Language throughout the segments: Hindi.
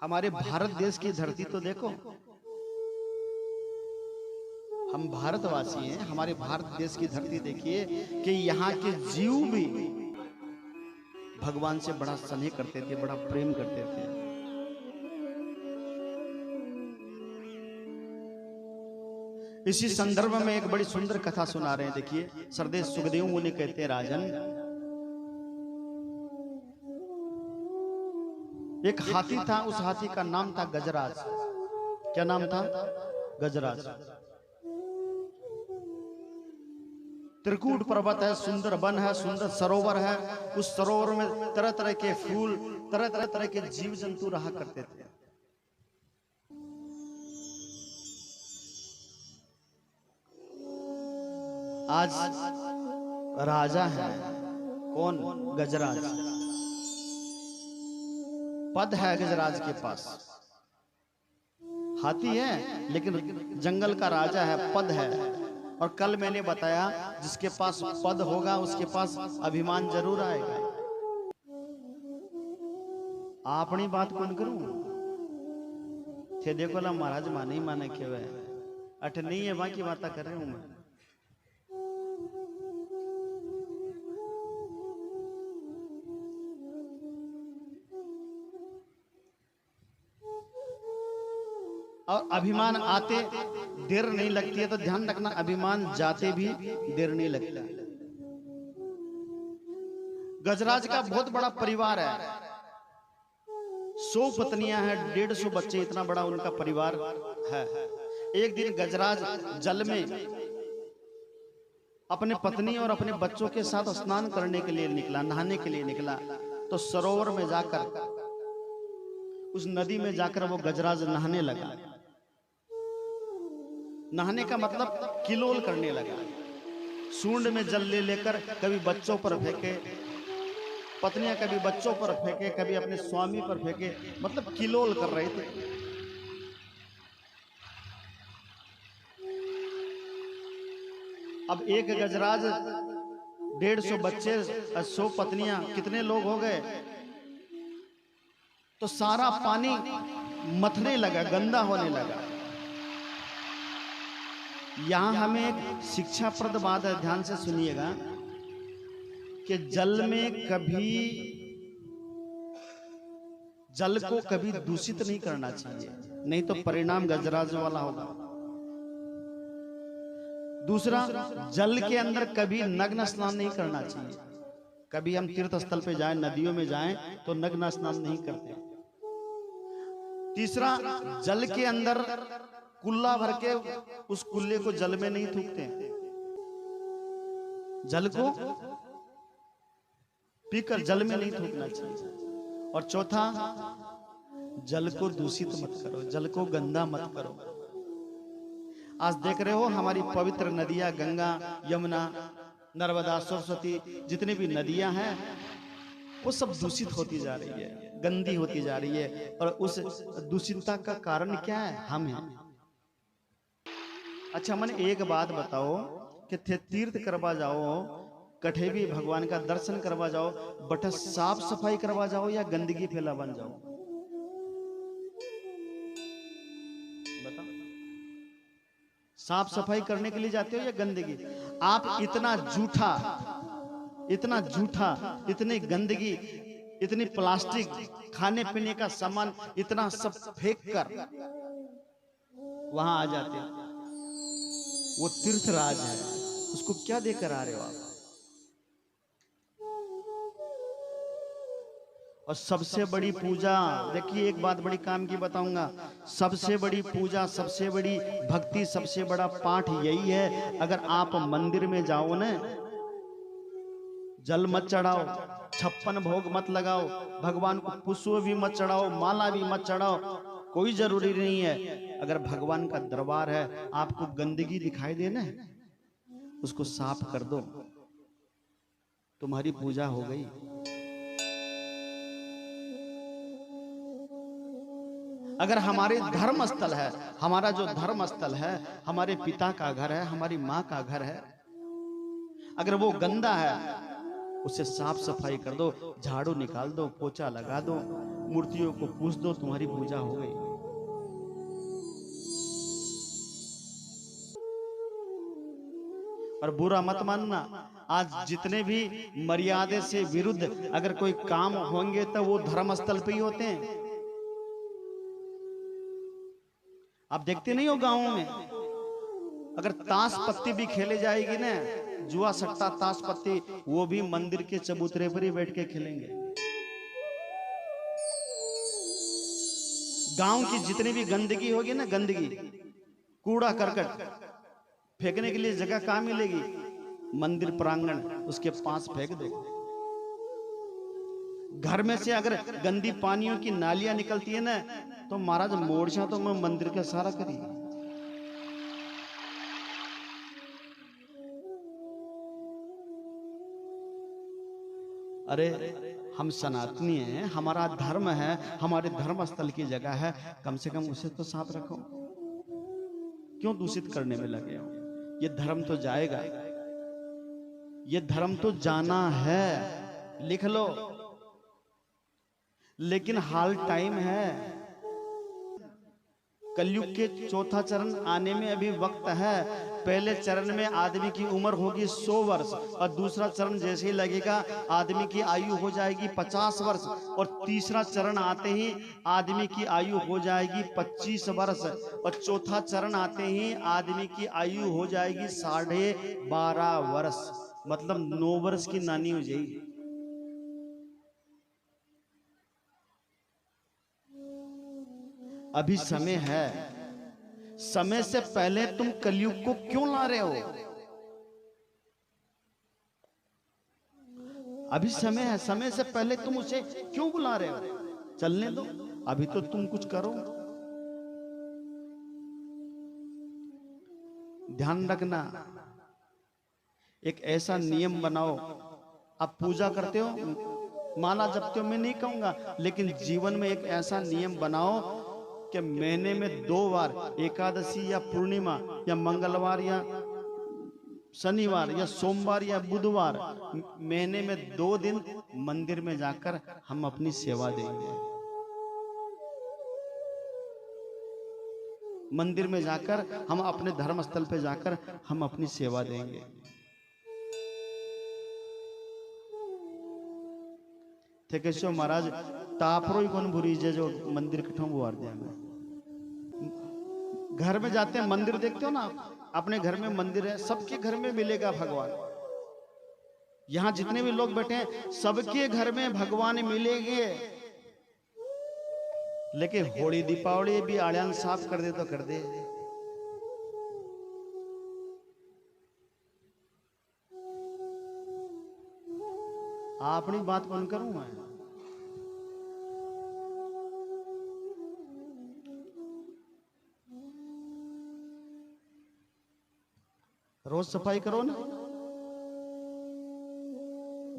हमारे भारत देश की धरती तो देखो, हम भारतवासी हैं, हमारे भारत देश की धरती देखिए कि यहाँ के जीव भी भगवान से बड़ा स्नेह करते थे, बड़ा प्रेम करते थे। इसी संदर्भ में एक बड़ी सुंदर कथा सुना रहे हैं। देखिए, सरदेव सुखदेव मुनि कहते हैं, राजन, एक हाथी था, उस हाथी का नाम था गजराज। क्या नाम था? गजराज। त्रिकूट पर्वत है, सुंदर वन है, सुंदर सरोवर है। उस सरोवर में तरह तरह के फूल, तरह तरह के जीव जंतु रहा करते थे। आज राजा है कौन? गजराज। पद है गजराज के पास। हाथी है लेकिन जंगल का राजा है, पद है। और कल मैंने बताया, जिसके पास पद होगा उसके पास अभिमान जरूर आएगा। अपनी बात कौन करूं थे? देखो ला महाराज माने ही माने क्यों है, अठ नहीं है, बाकी बात कर रहे हूं मैं। और अभिमान आते देर नहीं लगती है, तो ध्यान रखना, अभिमान जाते भी देर नहीं लगता। गजराज का बहुत बड़ा परिवार है, 100 पत्नियां हैं, 150 बच्चे, इतना बड़ा उनका परिवार है। एक दिन गजराज जल में अपने पत्नी और अपने बच्चों के साथ स्नान करने के लिए निकला, नहाने के लिए निकला। तो सरोवर में जाकर, उस नदी में जाकर वो गजराज नहाने लगा। नहाने का मतलब किलोल करने लगा। सूंड में जल ले लेकर कभी बच्चों पर फेंके, पत्नियां कभी बच्चों पर फेंके, कभी अपने स्वामी पर फेंके, मतलब किलोल कर रहे थे। अब एक गजराज, 150 बच्चे, 100 पत्नियां, कितने लोग हो गए? तो सारा पानी मथने लगा, गंदा होने लगा। यहां हमें एक शिक्षाप्रद बात है, ध्यान से सुनिएगा, कि जल में कभी, जल को कभी दूषित नहीं करना चाहिए, नहीं तो परिणाम गजराज वाला होगा। दूसरा, जल के अंदर कभी नग्न स्नान नहीं करना चाहिए। कभी हम तीर्थ स्थल पे जाएं, नदियों में जाएं, तो नग्न स्नान नहीं करते। तीसरा, जल के अंदर कुल्ला भर के उस कुल्ले को जल में नहीं थूकते, जल को पीकर जल में नहीं थूकना चाहिए। और चौथा, जल को दूषित मत करो, जल को गंदा मत करो। आज देख रहे हो हमारी पवित्र नदियां, गंगा, यमुना, नर्मदा, सरस्वती, जितनी भी नदियां हैं वो सब दूषित होती जा रही है, गंदी होती जा रही है। और उस दूषितता का कारण क्या है? हम हैं। अच्छा, मैंने एक बात बताओ कि तीर्थ करवा जाओ, कठे भी भगवान का दर्शन करवा जाओ, बट साफ सफाई करवा जाओ या गंदगी फैला बन जाओ? बताओ, साफ सफाई करने के लिए जाते हो या गंदगी? आप इतना झूठा, इतना झूठा, इतनी गंदगी, इतनी प्लास्टिक, खाने पीने का सामान, इतना सब फेंक कर वहां आ जाते हैं। वो तीर्थराज है, उसको क्या देकर आ रहे हो आप? और सबसे बड़ी पूजा, देखिए एक बात बड़ी काम की बताऊंगा, सबसे बड़ी पूजा, सबसे बड़ी भक्ति, सबसे बड़ा पाठ यही है, अगर आप मंदिर में जाओ ना, जल मत चढ़ाओ, 56 भोग मत लगाओ, भगवान को पुष्प भी मत चढ़ाओ, माला भी मत चढ़ाओ, कोई जरूरी नहीं है। अगर भगवान का दरबार है, आपको गंदगी दिखाई देना है, उसको साफ कर दो, तुम्हारी पूजा हो गई। अगर हमारे धर्म स्थल है, हमारा जो धर्म स्थल है, हमारे पिता का घर है, हमारी माँ का घर है, अगर वो गंदा है, उसे साफ सफाई कर दो, झाड़ू निकाल दो, पोछा लगा दो, मूर्तियों को पूछ दो, तुम्हारी पूजा हो गई। और बुरा मत मानना, आज जितने भी मर्यादे से विरुद्ध अगर कोई काम होंगे तो वो धर्म स्थल पे ही होते हैं। आप देखते नहीं हो गांवों में अगर ताश पत्ती भी खेले जाएगी ना, जुआ सट्टा ताश पत्ती, वो भी मंदिर के चबूतरे पर ही बैठ के खेलेंगे। गांव की जितनी भी गंदगी होगी ना, गंदगी कूड़ा करकट फेंकने के लिए जगह कहां मिलेगी? मंदिर प्रांगण, उसके पास फेंक दो। घर में से अगर गंदी पानियों की नालियां निकलती है ना, तो महाराज मोर्चा तो मैं मंदिर का सारा करी। अरे हम सनातनी हैं, हमारा धर्म है, हमारे धर्म स्थल की जगह है, कम से कम उसे तो साफ रखो। क्यों दूषित करने में लगे हो? ये धर्म तो जाएगा, ये धर्म तो जाना है, लिख लो। लेकिन हाल टाइम है, कलयुग के चौथा चरण आने में अभी वक्त है। पहले चरण में आदमी की उम्र होगी 100 वर्ष, और दूसरा चरण जैसे ही लगेगा आदमी की आयु हो जाएगी 50 वर्ष, और तीसरा चरण आते ही आदमी की आयु हो जाएगी 25 वर्ष, और चौथा चरण आते ही आदमी की आयु हो जाएगी 12.5 वर्ष, मतलब 9 वर्ष की नानी हो जाएगी। अभी समय है, समय से पहले तुम कलयुग को क्यों ला रहे हो? अभी समय है, समय से पहले तुम उसे क्यों बुला रहे हो? चलने दो, अभी तो तुम कुछ करो। ध्यान रखना, एक ऐसा नियम बनाओ। आप पूजा करते हो, माला जपते हो, मैं नहीं कहूंगा, लेकिन जीवन में एक ऐसा नियम बनाओ कि महीने में 2 बार, एकादशी या पूर्णिमा या मंगलवार या शनिवार या सोमवार या बुधवार, महीने में 2 दिन मंदिर में जाकर हम अपनी सेवा देंगे। मंदिर में जाकर हम अपने धर्म स्थल पे जाकर हम अपनी सेवा देंगे। थे महाराज तापरो ही कौन बुरी जो मंदिर कठों बुआर दिया। घर में जाते हैं, मंदिर देखते हो ना, अपने घर में मंदिर है, सबके घर में मिलेगा भगवान। यहां जितने भी लोग बैठे हैं सबके घर में भगवान मिलेंगे। लेकिन होली दीपावली भी आड़ियान साफ कर दे तो कर दे। अपनी बात कौन करूं मैं? रोज सफाई करो ना,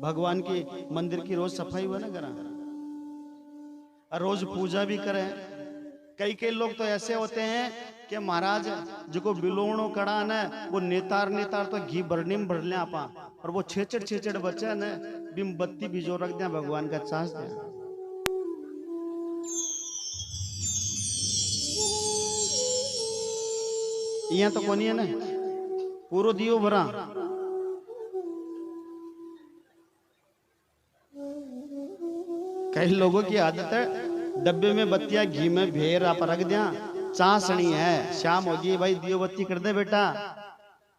भगवान की मंदिर की रोज सफाई हुआ ना करा, और रोज पूजा भी करें। कई कई लोग तो ऐसे होते हैं कि महाराज जो को बिलोणो कड़ा न वो नेतार नेतार तो घी भरने में भर ले आपा, और वो छेचड़ बच्चा न बिम बत्ती भिजो रख दिया भगवान का चास दिया। यहाँ तो कोनी है ना, पूरो दियो भरा। कई लोगों की आदत है डब्बे में बत्तियां घी में भेर आप रख दिया, चासनी है, शाम होगी भाई दियो बत्ती कर दे बेटा,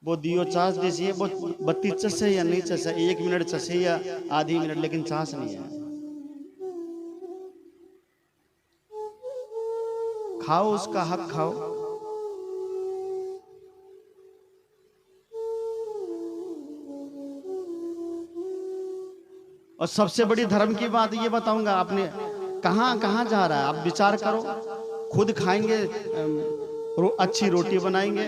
वो दियो चास देसी, वो बत्ती चसे या नहीं चसे, 1 मिनट चसे या आधी मिनट, लेकिन चास नहीं है। खाओ, उसका हक खाओ। और सबसे बड़ी धर्म की बात ये बताऊंगा, आपने कहां कहां जा रहा है आप विचार करो। खुद खाएंगे, अच्छी रोटी बनाएंगे,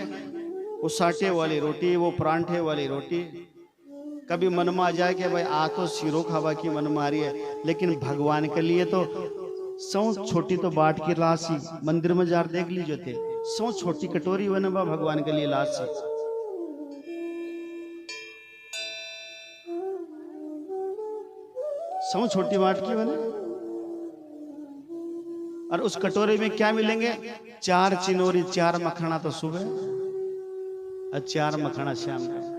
वो साटे वाली रोटी, वो परांठे वाली रोटी। कभी मन में आ जाए कि भाई आ तो सिरो खावा की मन में आ रही है, लेकिन भगवान के लिए तो 100 छोटी तो बाट की लाशी मंदिर में जार देख लीजिए थे, 100 छोटी कटोरी बनवा भगवान के लिए लाशी। 100 छोटी बाट की बने। और उस कटोरे में क्या मिलेंगे? 4 चिनोरी, 4 मखाना तो सुबह और 4 मखाना शाम को।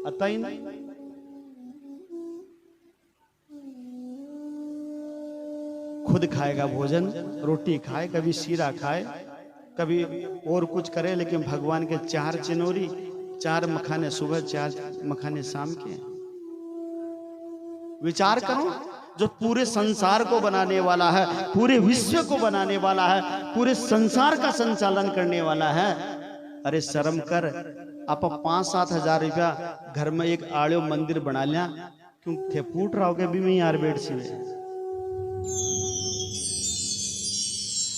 आता ही नहीं। खुद खाएगा भोजन, रोटी खाए, कभी शीरा खाए, कभी और कुछ करे, लेकिन भगवान के 4 चिनोरी, 4 मखाने सुबह, 4 मखाने शाम के। विचार करो, जो पूरे संसार को बनाने वाला है, पूरे विश्व को बनाने वाला है, पूरे संसार का संचालन करने वाला है, अरे शर्म कर। आप 5-7 हजार रुपया घर में एक आड़ो मंदिर बना लिया, क्यों थे फूट रहा होगे भी मैं यार बेट सिवे।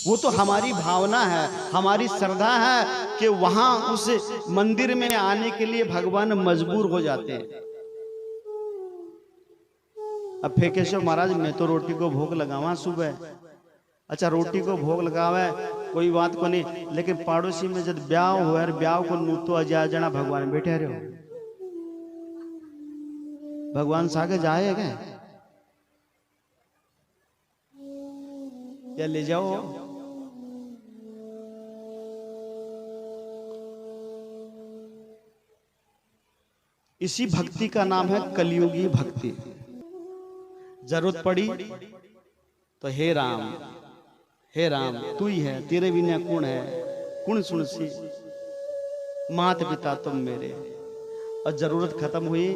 वो तो हमारी भावना है, हमारी श्रद्धा है कि वहां उस मंदिर में आने के लिए भगवान मजबूर हो जाते हैं। अब फेकेश्वर महाराज, मैं तो रोटी को भोग लगावा सुबह। अच्छा, रोटी को भोग लगावे कोई बात को नहीं, लेकिन पड़ोसी में जब ब्याह हो यार, ब्याह को नू तो अजा जना भगवान बैठे रहो, भगवान सागे जाए क्या या ले जाओ। इसी भक्ति का नाम है कलयुगी भक्ति। जरूरत पड़ी तो हे राम, हे राम तू ही है, तेरे बिना कौन है, कौन सुनसी, माता पिता तुम मेरे। और जरूरत खत्म हुई,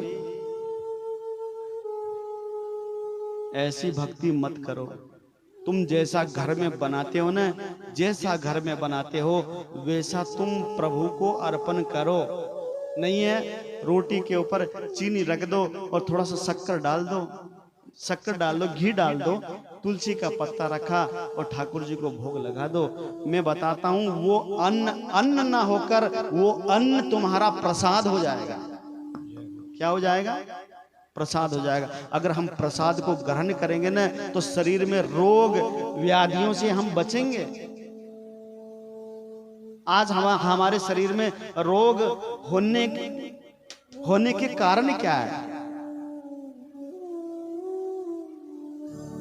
ऐसी भक्ति मत करो। तुम जैसा घर में बनाते हो ना, जैसा घर में बनाते हो वैसा तुम प्रभु को अर्पण करो। नहीं है रोटी के ऊपर चीनी रख दो और थोड़ा सा शक्कर डाल दो, शक्कर डाल दो, घी डाल दो, तुलसी का पत्ता रखा और ठाकुर जी को भोग लगा दो। मैं बताता हूं, वो अन्न ना होकर वो अन्न तुम्हारा प्रसाद हो जाएगा। क्या हो जाएगा? प्रसाद हो जाएगा। अगर हम प्रसाद को ग्रहण करेंगे ना, तो शरीर में रोग व्याधियों से हम बचेंगे। आज हमारे शरीर में रोग होने के कारण क्या है?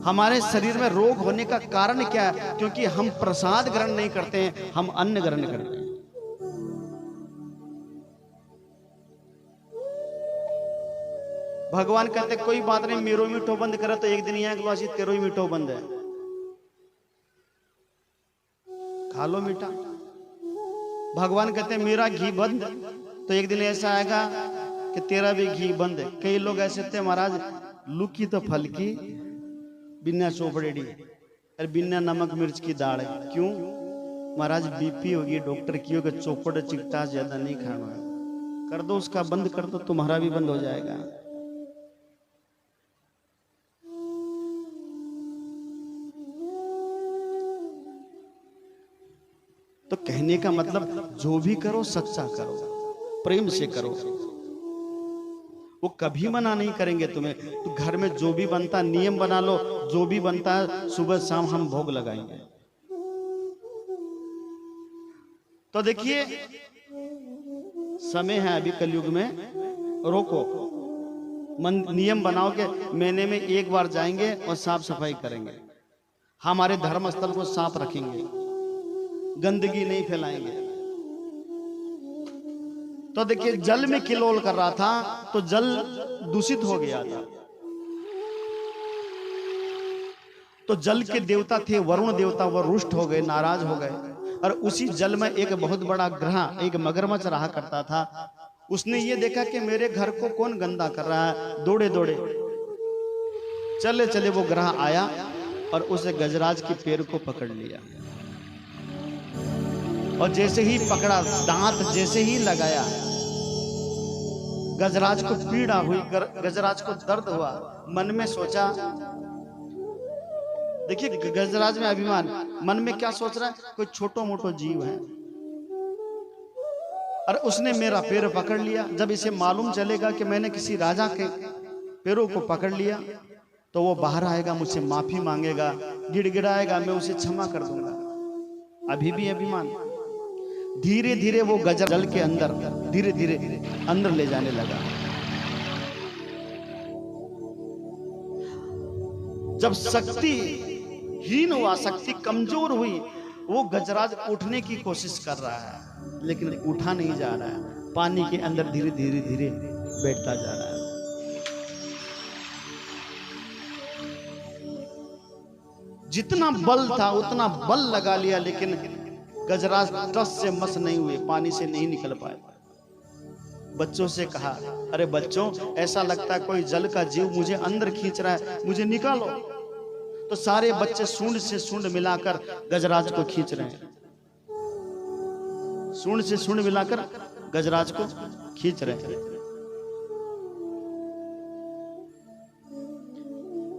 हमारे शरीर में रोग होने का कारण क्या है? क्योंकि हम प्रसाद ग्रहण नहीं करते हैं, हम अन्न ग्रहण करते हैं। भगवान कहते कोई बात नहीं, मेरो मीठो बंद करे तो एक दिन यहाँ ग्लासी तेरो ही मीठो बंद है, खा लो मीठा। भगवान कहते मेरा घी बंद, तो एक दिन ऐसा आएगा कि तेरा भी घी बंद है। कई लोग ऐसे थे महाराज, लुकी तो फल की, बिना चोपड़ेड़ी और बिना नमक मिर्च की दाल। क्यों महाराज? बीपी होगी, डॉक्टर की होगी, चौपड़ चिकटा ज्यादा नहीं खाना है। कर दो उसका, बंद कर दो, तुम्हारा भी बंद हो जाएगा। तो कहने का मतलब, जो भी करो सच्चा करो, प्रेम से करो। वो कभी मना नहीं करेंगे तुम्हें। तो घर में जो भी बनता नियम बना लो, जो भी बनता है सुबह शाम हम भोग लगाएंगे। तो देखिए समय है अभी कलयुग में, रोको, नियम बनाओ कि महीने में एक बार जाएंगे और साफ सफाई करेंगे, हमारे धर्म स्थल को साफ रखेंगे, गंदगी नहीं फैलाएंगे। तो देखिए जल में किलोल कर रहा था तो जल दूषित हो गया था। तो जल के देवता थे वरुण देवता, वो रुष्ट हो गए, नाराज हो गए। और उसी जल में एक बहुत बड़ा ग्रह, एक मगरमच्छ रहा करता था। उसने ये देखा कि मेरे घर को कौन गंदा कर रहा है। दौड़े दौड़े चले चले वो ग्रह आया और उसे गजराज के पैर को पकड़ लिया। और जैसे ही पकड़ा, दांत जैसे ही लगाया, गजराज को पीड़ा हुई, गजराज को दर्द हुआ। मन में सोचा, देखिए गजराज में अभिमान, मन में क्या सोच रहा है, कोई छोटो मोटो जीव है और उसने मेरा पैर पकड़ लिया। जब इसे मालूम चलेगा कि मैंने किसी राजा के पैरों को पकड़ लिया, तो वो बाहर आएगा, मुझसे माफी मांगेगा, गिड़गिड़ाएगा, मैं उसे क्षमा कर दूंगा। अभी भी अभिमान। धीरे धीरे वो गजर जल के अंदर धीरे धीरे अंदर ले जाने लगा। जब शक्ति हीन हुआ, शक्ति कमजोर हुई, वो गजराज उठने की कोशिश कर रहा है लेकिन उठा नहीं जा रहा है, पानी के अंदर धीरे धीरे धीरे बैठता जा रहा है। जितना बल था उतना बल लगा लिया लेकिन गजराज टस से मस नहीं हुए, पानी से नहीं निकल पाए। बच्चों से कहा, अरे बच्चों, ऐसा लगता है कोई जल का जीव मुझे अंदर खींच रहा है, मुझे निकालो। तो सारे बच्चे सूंड से सूंड मिलाकर गजराज को खींच रहे हैं, सूंड से सूंड मिलाकर गजराज को खींच रहे हैं,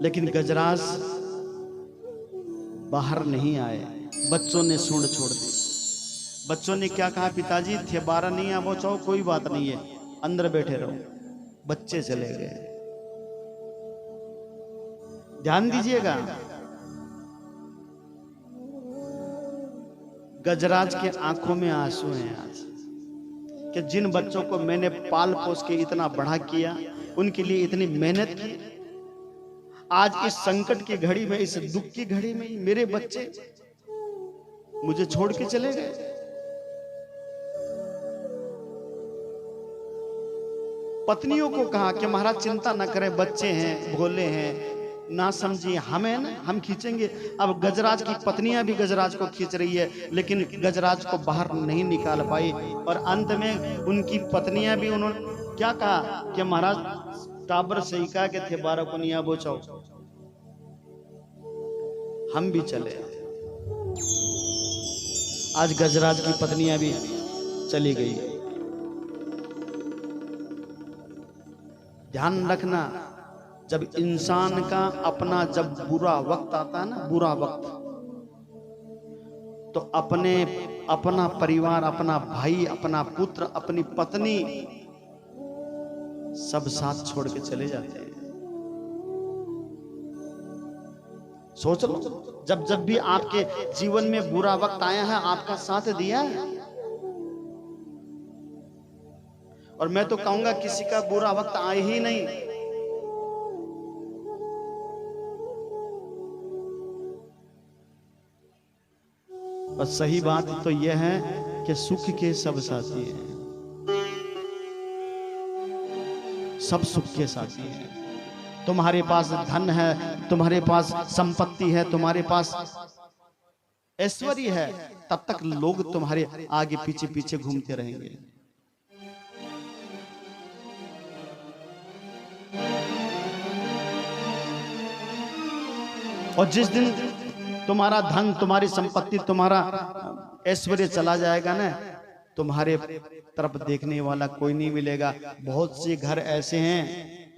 लेकिन गजराज बाहर नहीं आए। बच्चों ने सूंड छोड़ दी। बच्चों ने क्या कहा, पिताजी थे 12 नहीं आ पहुंचाओ, कोई बात नहीं है, अंदर बैठे रहो। बच्चे चले गए। ध्यान दीजिएगा, गजराज के आंखों में आंसू हैं आज कि जिन बच्चों को मैंने पाल पोस के इतना बड़ा किया, उनके लिए इतनी मेहनत की, आज इस संकट की घड़ी में, इस दुख की घड़ी में मेरे बच्चे मुझे छोड़ के चले गए। पत्नियों को कहा कि महाराज चिंता न करें, बच्चे हैं, भोले हैं, ना समझिए, हमें ना, हम खींचेंगे। अब गजराज की पत्नियां भी गजराज को खींच रही है लेकिन गजराज को बाहर नहीं निकाल पाई। और अंत में उनकी पत्नियां भी, उन्होंने क्या कहा कि महाराज टाबर से ही कहा कि थे 12 को नहीं बोचाओ, हम भी चले। आज गजराज की पत्नियां भी चली गई। ध्यान रखना, जब इंसान का अपना जब बुरा वक्त आता है ना, बुरा वक्त, तो अपना परिवार, अपना भाई, अपना पुत्र, अपनी पत्नी सब साथ छोड़ के चले जाते हैं। सोच लो, जब भी आपके जीवन में बुरा वक्त आया है, आपका साथ दिया है। और मैं तो कहूंगा किसी का बुरा वक्त आए ही नहीं। और सही बात तो यह है कि सुख के सब साथी हैं, सब सुख के साथी हैं। तुम्हारे पास धन है, तुम्हारे पास संपत्ति है, तुम्हारे पास ऐश्वर्य है, तब तक लोग तुम्हारे आगे पीछे पीछे घूमते रहेंगे। और जिस दिन तुम्हारा धन, तुम्हारी संपत्ति, तुम्हारा ऐश्वर्य चला जाएगा ना, तुम्हारे तरफ देखने वाला कोई नहीं मिलेगा। बहुत से घर ऐसे हैं,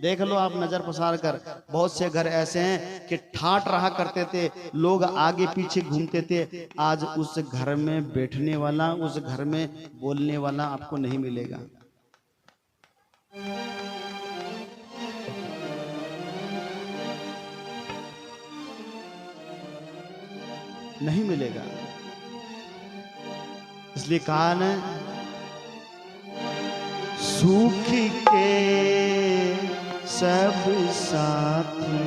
देख लो आप नजर पसार कर, बहुत से घर ऐसे हैं कि ठाट रहा करते थे, लोग आगे पीछे घूमते थे। आज उस घर में बैठने वाला, उस घर में बोलने वाला आपको नहीं मिलेगा। नहीं मिलेगा। इसलिए कहा ना, सुख के सब साथी।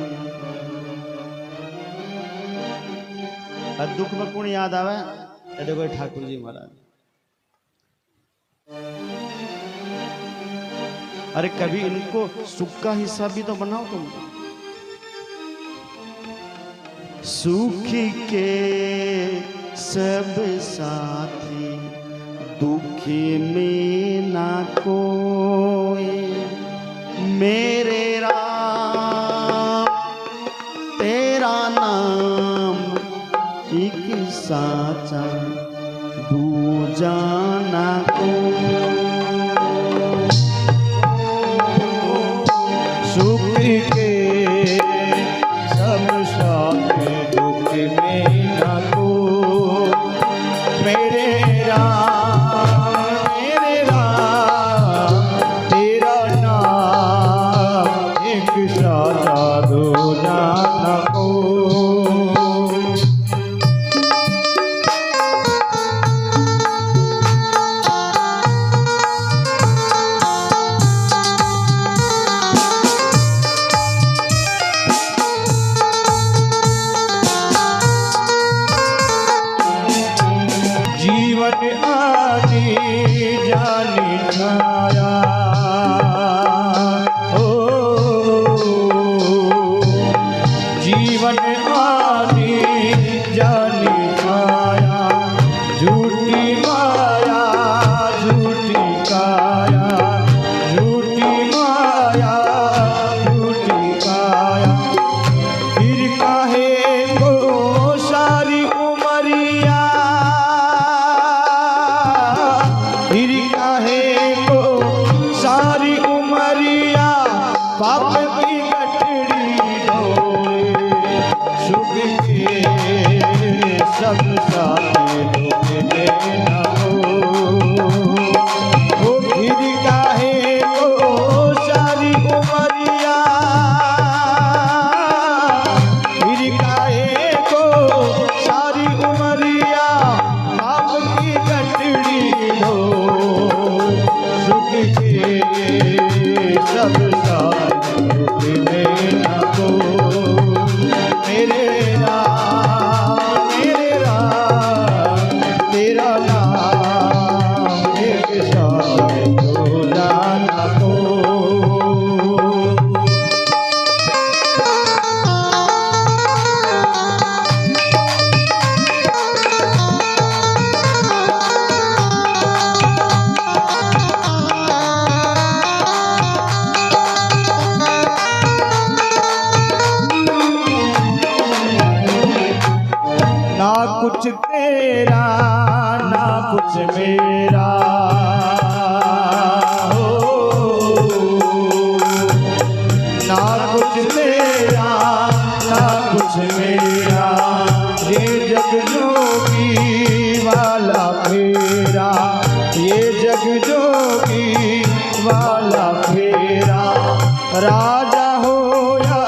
दुख में कौन याद आवे? देखो ठाकुर जी महाराज। अरे कभी इनको सुख का हिस्सा भी तो बनाओ तुम। सुख के सब साथी, दुखी में ना कोई, मेरे राम तेरा नाम एक साचा, दूजा ना कोई। सुख के सब साथी, दुख में ना कोई, मेरे राम तेरा नाम एक साचा, दूजा ना कोई। आनी जानी माया, झूठी माया झूठी काया, झूठी माया झूठी काया। फिर काहे को सारी उमरिया, फिर काहे को सारी उमरिया पाप की गठड़ी ढोए, सुख के सब सारे दुख देना हो। वो फिर काहे को सारी उमरिया, फिर काहे को सारी उमरिया पाप की गठड़ी ढो, सुख के सब सारे दुख देना को। मेरे राम तेरा नाम एक साथ जो जाना को। ना कुछ तेरा ना कुछ मेरा हो, ना कुछ तेरा ना कुछ मेरा, ये जग जोगी वाला फेरा, ये जग जोगी वाला फेरा। राजा हो या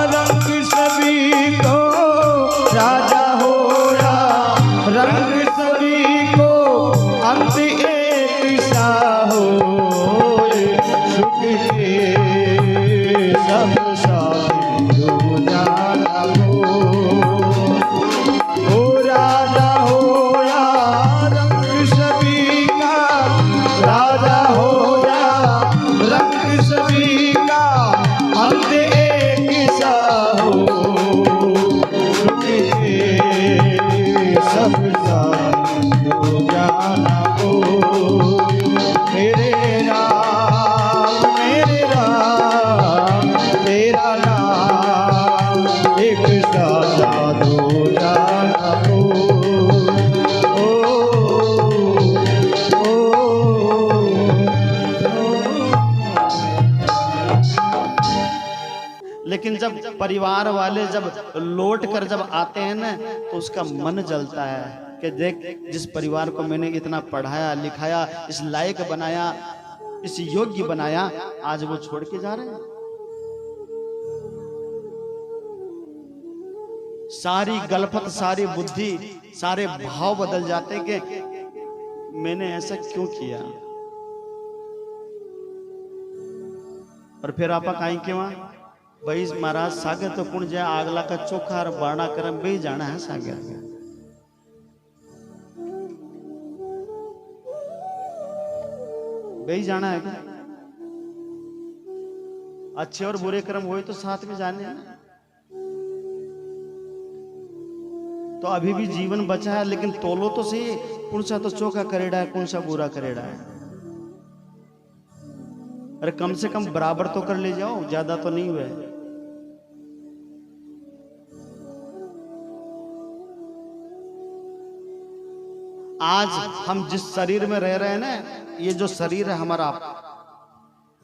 रंग सभी को, राजा हो या रंग सभी को, अंत एक सा हो। सुख के सब साथी जो जाना हो। ओ राजा हो या रंग सभी का, राजा हो या रंग सभी का, अंत एक सा हो। सुख के सब साथी जो जाना हो। मेरे राम तेरा नाम एक साथ जो जाना हो। ओ, ओ, लेकिन जब परिवार वाले जब लौट कर जब आते हैं ना तो उसका मन जलता है कि देख जिस परिवार को मैंने इतना पढ़ाया लिखाया, इस लायक बनाया, इस योग्य बनाया, आज वो छोड़ के जा रहे हैं। सारी गलफत, सारी बुद्धि, सारे भाव बदल जाते कि मैंने ऐसा क्यों किया। और फिर आपा कहीं के वहां भाई महाराज सागर तो कुण जाए आगला का चोखा और बाड़ा करम बे जाना है सागर। बे जाना है क्या? अच्छे और बुरे कर्म हुए तो साथ में जाने हैं ना। तो अभी भी जीवन बचा है, लेकिन तोलो तो सही कौन सा तो चोखा करेड़ा है, कौन सा बुरा करेड़ा है। अरे कम से कम बराबर तो कर ले जाओ, ज्यादा तो नहीं हुए। आज हम जिस शरीर में रह रहे हैं ना, ये जो शरीर है हमारा,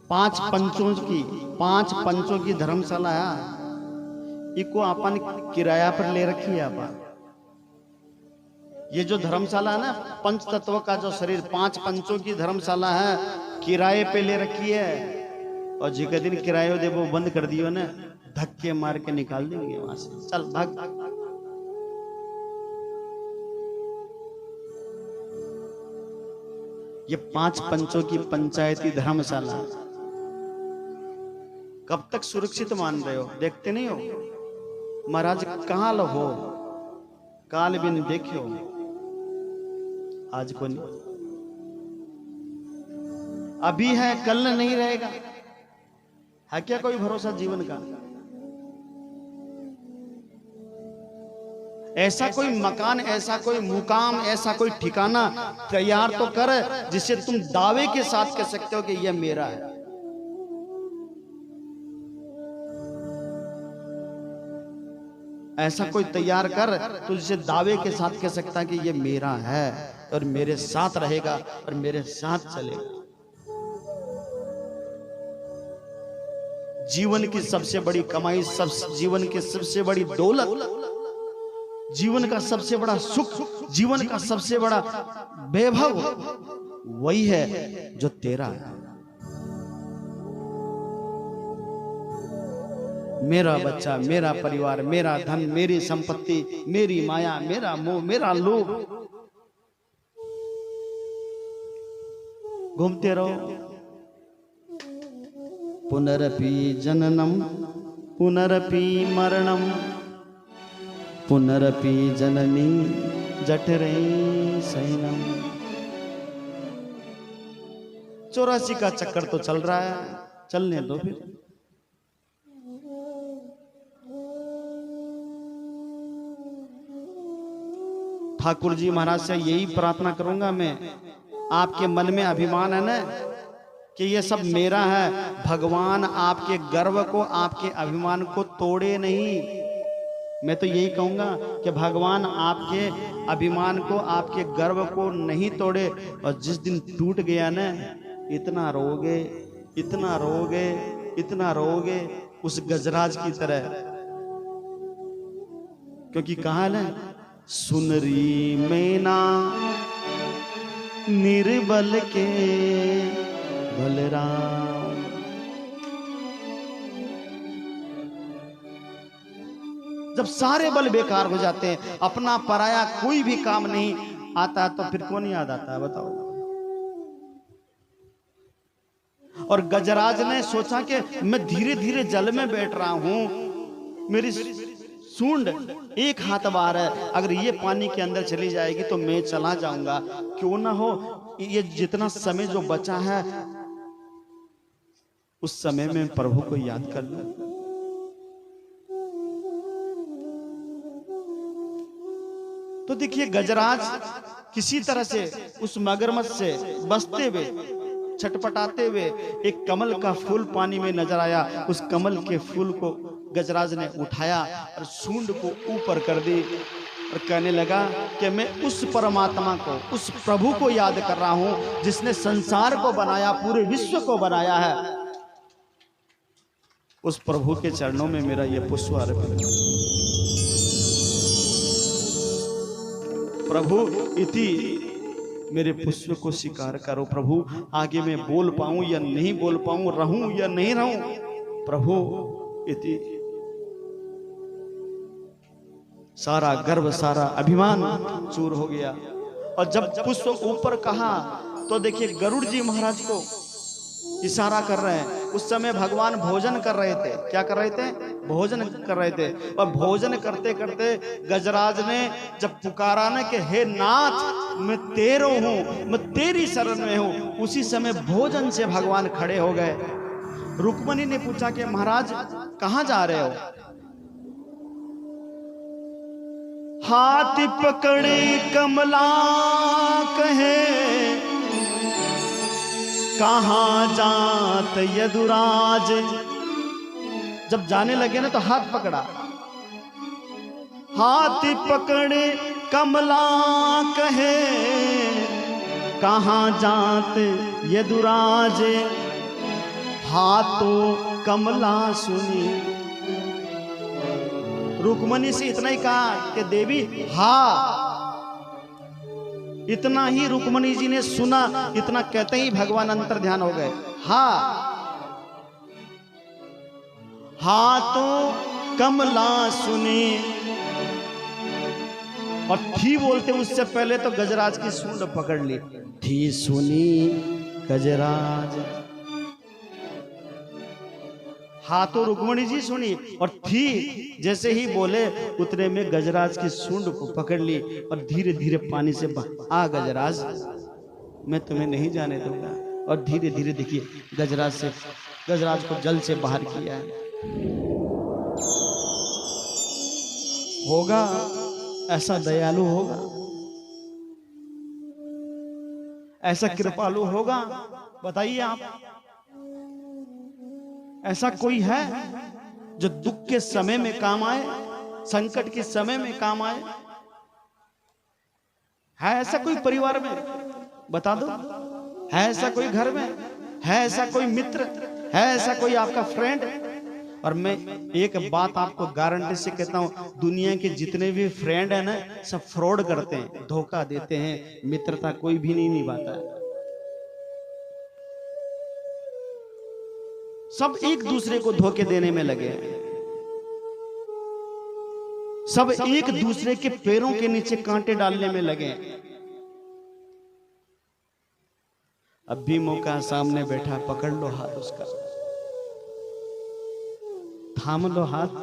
पांच पंचों की धर्मशाला है। इको अपन किराया पर ले रखी है। अपन ये जो धर्मशाला है ना, पंच तत्व का जो शरीर, पांच पंचों की धर्मशाला है, किराए पे ले रखी है। और जिस दिन किराए दे वो बंद कर दियो ना, धक्के मार के निकाल देंगे वहां से। चल भाग। ये पांच पंचों की पंचायती धर्मशाला कब तक सुरक्षित मान रहे हो? देखते नहीं हो महाराज कहां लो हो, काल बिन देखियो आज को नहीं। अभी है कल नहीं रहेगा, है क्या कोई भरोसा जीवन का? ऐसा कोई मकान, ऐसा कोई मुकाम, ऐसा कोई ठिकाना तैयार तो कर जिससे तुम दावे के साथ कह सकते हो कि यह मेरा है। ऐसा कोई तैयार कर तो जिसे दावे के साथ कह सकता है कि यह मेरा है और मेरे साथ रहेगा और मेरे साथ चलेगा। जीवन की सबसे बड़ी कमाई, जीवन की सबसे बड़ी दौलत, जीवन का सबसे बड़ा सुख, जीवन का सबसे बड़ा वैभव वही है जो तेरा है। मेरा बच्चा, मेरा परिवार, मेरा धन, मेरी संपत्ति, मेरी माया, मेरा मोह, मेरा लोभ। घूमते रहो। पुनरपि जननम पुनरपि मरणम पुनरपि जननी जठरे शयनम। 84 का चक्कर तो चल रहा है, चलने दो फिर। ठाकुर जी महाराज से यही प्रार्थना करूंगा मैं। आपके मन में अभिमान है ना कि ये सब मेरा है। भगवान आपके गर्व को, आपके अभिमान को तोड़े नहीं। मैं तो यही कहूंगा कि भगवान आपके अभिमान को, आपके गर्व को नहीं तोड़े। और जिस दिन टूट गया ना, इतना रोगे, इतना रोगे, इतना रोगे उस गजराज की तरह। क्योंकि कहा है सुनरी मैना निर्बल के बलराम। जब सारे बल बेकार हो जाते हैं, अपना पराया कोई भी काम नहीं आता, तो फिर कौन याद आता है बताओ। और गजराज ने सोचा कि मैं धीरे धीरे जल में बैठ रहा हूं, मेरी सूंड एक हाथ बाहर है, अगर ये पानी के अंदर चली जाएगी तो मैं चला जाऊंगा। क्यों ना हो ये जितना समय जो बचा है उस समय में प्रभु को याद कर लूं। तो देखिए गजराज किसी तरह से उस मगरमच्छ से बचते हुए, छटपटाते हुए एक कमल का फूल पानी में नजर आया। उस कमल के फूल को गजराज ने उठाया और सूंड को ऊपर कर दी और कहने लगा कि मैं उस परमात्मा को, उस प्रभु को याद कर रहा हूं जिसने संसार को बनाया, पूरे विश्व को बनाया है। उस प्रभु के चरणों में मेरा यह पुष्प अर्पित है। प्रभु इति मेरे पुष्प को स्वीकार करो। प्रभु आगे मैं बोल पाऊं या नहीं बोल पाऊं, रहूं या नहीं रहूं, प्रभु इति। सारा गर्व, सारा अभिमान चूर हो गया। और जब पुष्प ऊपर कहा तो देखिए गरुड़ जी महाराज को इशारा कर रहे हैं। उस समय भगवान भोजन कर रहे थे। क्या कर रहे थे? भोजन कर रहे थे। और भोजन करते करते गजराज ने जब पुकारा ना कि हे नाथ मैं तेरो हूं, मैं तेरी शरण में हूं, उसी समय भोजन से भगवान खड़े हो गए। रुक्मणी ने पूछा कि महाराज कहां जा रहे हो? हाथ पकड़े कमला कहे कहां जात यदुराज। जब जाने लगे ना तो हाथ पकड़ा। हाथ पकड़े कमला कहे कहां जात यदुराज। हाथों कमला सुनी। रुक्मणी से इतना ही कहा कि देवी हा। इतना ही रुक्मणी जी ने सुना। इतना कहते ही भगवान अंतर ध्यान हो गए। हा। हाथों कमला सुनी। और थी बोलते उससे पहले तो गजराज की सूंड पकड़ ली। थी सुनी गजराज। हाथों रुक्मणी जी सुनी और थी जैसे ही बोले उतने में गजराज की सूंड को पकड़ ली और धीरे धीरे पानी से आ गजराज मैं तुम्हें नहीं जाने दूंगा। और धीरे धीरे देखिए गजराज को जल से बाहर किया है। होगा ऐसा दयालु होगा, ऐसा कृपालु होगा? बताइए आप, ऐसा कोई है जो दुख के समय में काम आए, संकट के समय में काम आए? है ऐसा कोई परिवार में? बता दो। है ऐसा कोई घर में? है ऐसा कोई मित्र? है ऐसा कोई आपका फ्रेंड? और मैं एक बात आपको गारंटी से कहता हूं, दुनिया के जितने भी फ्रेंड हैं ना, सब फ्रॉड करते हैं, धोखा देते हैं, मित्रता कोई भी नहीं निभाता है। सब एक दूसरे को धोखे देने में लगे हैं, सब एक दूसरे के पैरों के नीचे कांटे डालने में लगे हैं। अब भी मौका सामने बैठा, पकड़ लो हाथ उसका, थाम लो हाथ।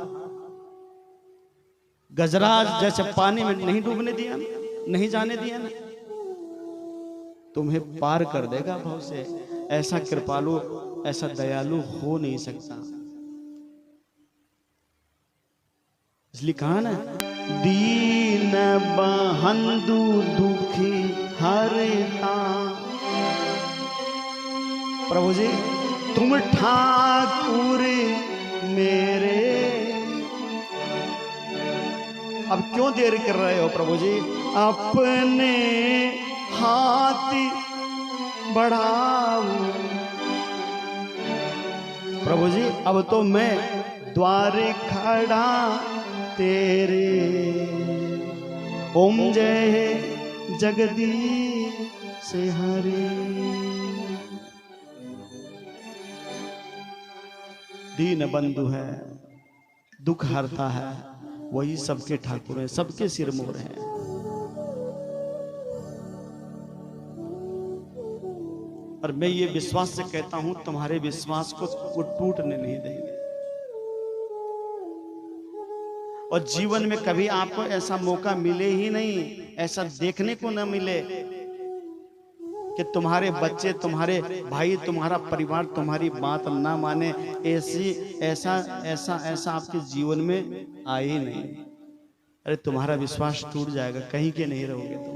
गजराज जैसे पानी में नहीं डूबने दिया, नहीं जाने दिया ना, तुम्हें पार कर देगा भाव से। ऐसा कृपालु, ऐसा दयालु हो नहीं सकता। इसलिए कहा ना, दीन बंधु दुखी हरता। प्रभु जी तुम ठाकुर मेरे। अब क्यों देर कर रहे हो प्रभु जी? अपने हाथ बढ़ाओ प्रभु जी, अब तो मैं द्वारे खड़ा तेरे। ओम जय जगदीश हरे। दीन बंधु है, दुख हरता है, वही सबके ठाकुर है, सबके सिरमौर है। और मैं ये विश्वास से कहता हूं, तुम्हारे विश्वास को वो टूटने नहीं देंगे। और जीवन में कभी आपको ऐसा मौका मिले ही नहीं, ऐसा देखने को न मिले कि तुम्हारे बच्चे, तुम्हारे भाई, तुम्हारा परिवार तुम्हारी बात ना माने। ऐसा आपके जीवन में आए ही नहीं। अरे तुम्हारा विश्वास टूट जाएगा, कहीं के नहीं रहोगे तुम।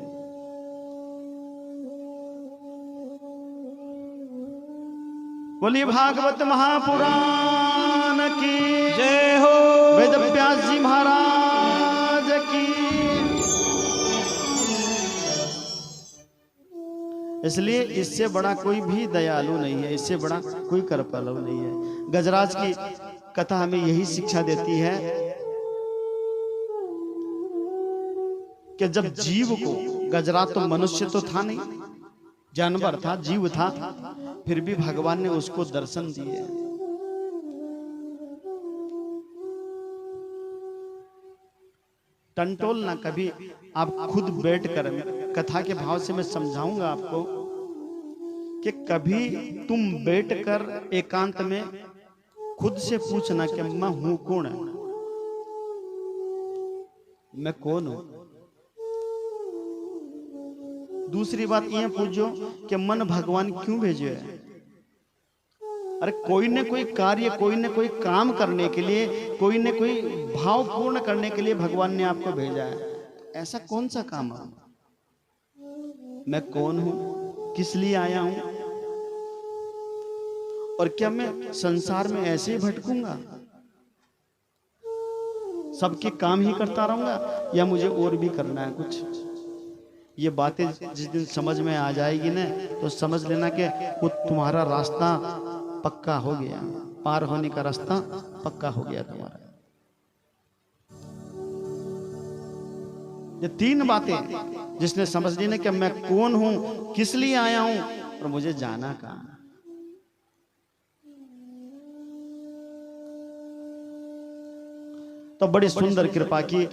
बोलिए भागवत महापुराण की जय हो। वेद व्यास जी महाराज की। इसलिए इससे बड़ा कोई भी दयालु नहीं है, इससे बड़ा कोई कृपालु नहीं है। गजराज की कथा हमें यही शिक्षा देती है कि जब जीव को, गजराज तो मनुष्य तो था नहीं, जानवर था, जीव था, फिर भी भगवान ने उसको दर्शन दिए। टंटोल ना कभी, आप खुद बैठकर, कथा के भाव से मैं समझाऊंगा आपको कि कभी तुम बैठकर एकांत में खुद से पूछना कि मैं हूं कौन, मैं कौन हूं। दूसरी बात यह पूछो कि मन भगवान क्यों भेजे है। अरे कोई न कोई कार्य, कोई न कोई काम करने के लिए, कोई न कोई भाव पूर्ण करने के लिए भगवान ने आपको भेजा है। ऐसा कौन सा काम है? मैं कौन हूं, किस लिए आया हूं, और क्या मैं संसार में ऐसे ही भटकूंगा, सबके काम ही करता रहूंगा, या मुझे और भी करना है कुछ? ये बातें जिस दिन समझ में आ जाएगी ना, तो समझ लेना कि वो तुम्हारा रास्ता पक्का हो गया, पार होने का रास्ता पक्का हो गया तुम्हारा। ये तीन बातें जिसने समझ ली ना कि मैं कौन हूं, किस लिए आया हूं, और मुझे जाना कहां। तो बड़ी सुंदर कृपा की